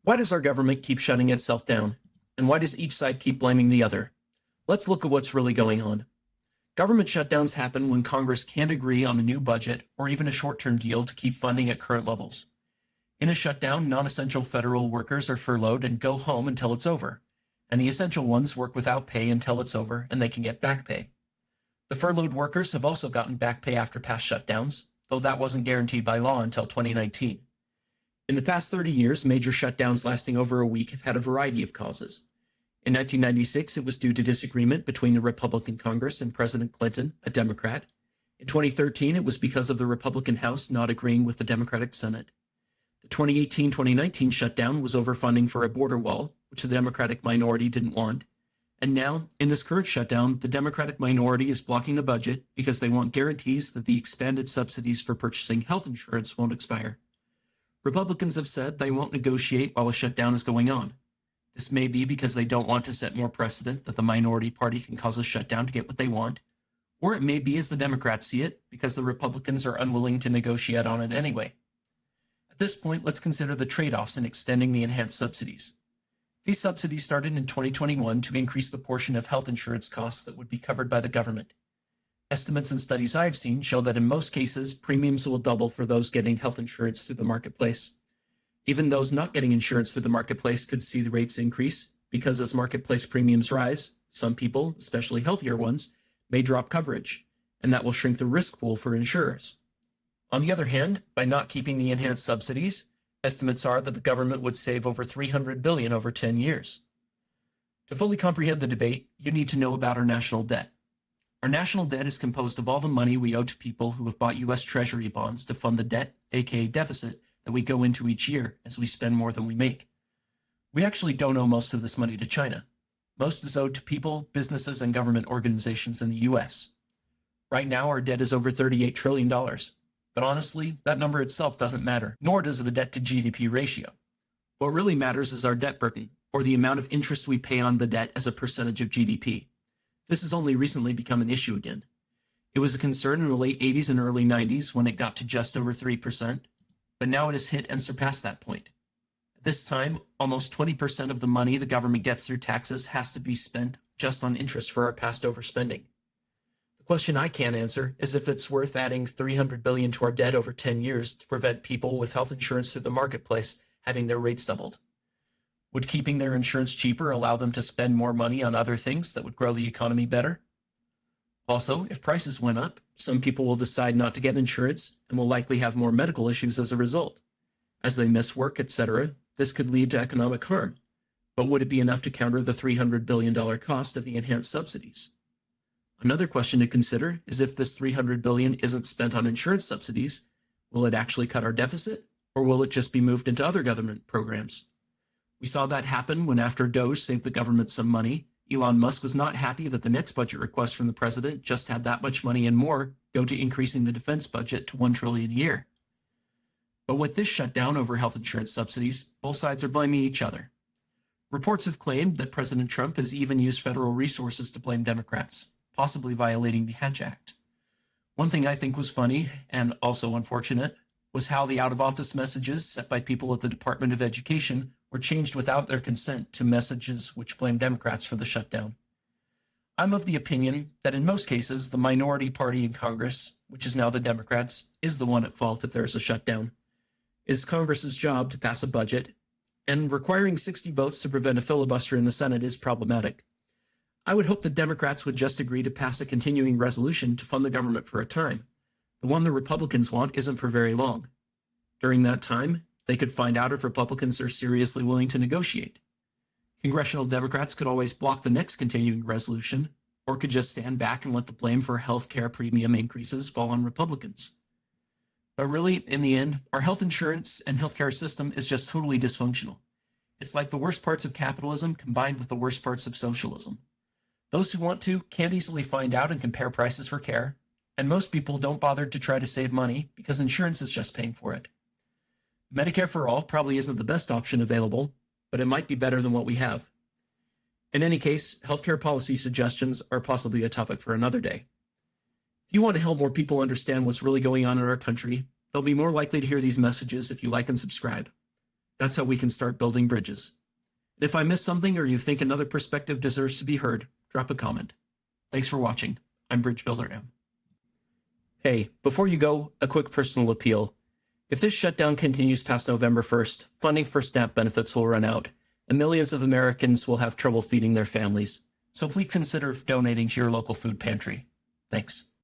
Why does our government keep shutting itself down? And why does each side keep blaming the other? Let's look at what's really going on. Government shutdowns happen when Congress can't agree on a new budget or even a short-term deal to keep funding at current levels. In a shutdown, non-essential federal workers are furloughed and go home until it's over, and the essential ones work without pay until it's over and they can get back pay. The furloughed workers have also gotten back pay after past shutdowns, though that wasn't guaranteed by law until 2019. In the past 30 years, major shutdowns lasting over a week have had a variety of causes. In 1996, it was due to disagreement between the Republican Congress and President Clinton, a Democrat. In 2013, it was because of the Republican House not agreeing with the Democratic Senate. The 2018-2019 shutdown was over funding for a border wall, which the Democratic minority didn't want. And now, in this current shutdown, the Democratic minority is blocking the budget because they want guarantees that the expanded subsidies for purchasing health insurance won't expire. Republicans have said they won't negotiate while a shutdown is going on. This may be because they don't want to set more precedent that the minority party can cause a shutdown to get what they want, or it may be as the Democrats see it, because the Republicans are unwilling to negotiate on it anyway. At this point, let's consider the trade-offs in extending the enhanced subsidies. These subsidies started in 2021 to increase the portion of health insurance costs that would be covered by the government. Estimates and studies I've seen show that in most cases, premiums will double for those getting health insurance through the marketplace. Even those not getting insurance through the marketplace could see the rates increase because as marketplace premiums rise, some people, especially healthier ones, may drop coverage, and that will shrink the risk pool for insurers. On the other hand, by not keeping the enhanced subsidies, estimates are that the government would save over $300 billion over 10 years. To fully comprehend the debate, you need to know about our national debt. Our national debt is composed of all the money we owe to people who have bought U.S. Treasury bonds to fund the debt, aka deficit, that we go into each year as we spend more than we make. We actually don't owe most of this money to China. Most is owed to people, businesses, and government organizations in the U.S. Right now, our debt is over $38 trillion. But honestly, that number itself doesn't matter, nor does the debt to GDP ratio. What really matters is our debt burden, or the amount of interest we pay on the debt as a percentage of GDP. This has only recently become an issue again. It was a concern in the late 80s and early 90s when it got to just over 3%, but now it has hit and surpassed that point. At this time, almost 20% of the money the government gets through taxes has to be spent just on interest for our past overspending. The question I can't answer is if it's worth adding $300 billion to our debt over 10 years to prevent people with health insurance through the marketplace having their rates doubled. Would keeping their insurance cheaper allow them to spend more money on other things that would grow the economy better? Also, if prices went up, some people will decide not to get insurance and will likely have more medical issues as a result. As they miss work, etc., this could lead to economic harm. But would it be enough to counter the $300 billion cost of the enhanced subsidies? Another question to consider is if this $300 billion isn't spent on insurance subsidies, will it actually cut our deficit, or will it just be moved into other government programs? We saw that happen when after DOGE saved the government some money, Elon Musk was not happy that the next budget request from the president just had that much money and more go to increasing the defense budget to $1 trillion a year. But with this shutdown over health insurance subsidies, both sides are blaming each other. Reports have claimed that President Trump has even used federal resources to blame Democrats, possibly violating the Hatch Act. One thing I think was funny, and also unfortunate, was how the out-of-office messages set by people at the Department of Education were changed without their consent to messages which blame Democrats for the shutdown. I'm of the opinion that in most cases, the minority party in Congress, which is now the Democrats, is the one at fault if there's a shutdown. It is Congress's job to pass a budget, and requiring 60 votes to prevent a filibuster in the Senate is problematic. I would hope the Democrats would just agree to pass a continuing resolution to fund the government for a time. The one the Republicans want isn't for very long. During that time, they could find out if Republicans are seriously willing to negotiate. Congressional Democrats could always block the next continuing resolution, or could just stand back and let the blame for health care premium increases fall on Republicans. But really, in the end, our health insurance and healthcare system is just totally dysfunctional. It's like the worst parts of capitalism combined with the worst parts of socialism. Those who want to can't easily find out and compare prices for care, and most people don't bother to try to save money because insurance is just paying for it. Medicare for all probably isn't the best option available, but it might be better than what we have. In any case, healthcare policy suggestions are possibly a topic for another day. If you want to help more people understand what's really going on in our country, they'll be more likely to hear these messages if you like and subscribe. That's how we can start building bridges. If I missed something or you think another perspective deserves to be heard, drop a comment. Thanks for watching. I'm Bridge Builder M. Hey, before you go, a quick personal appeal. If this shutdown continues past November 1st, funding for SNAP benefits will run out, and millions of Americans will have trouble feeding their families. So please consider donating to your local food pantry. Thanks.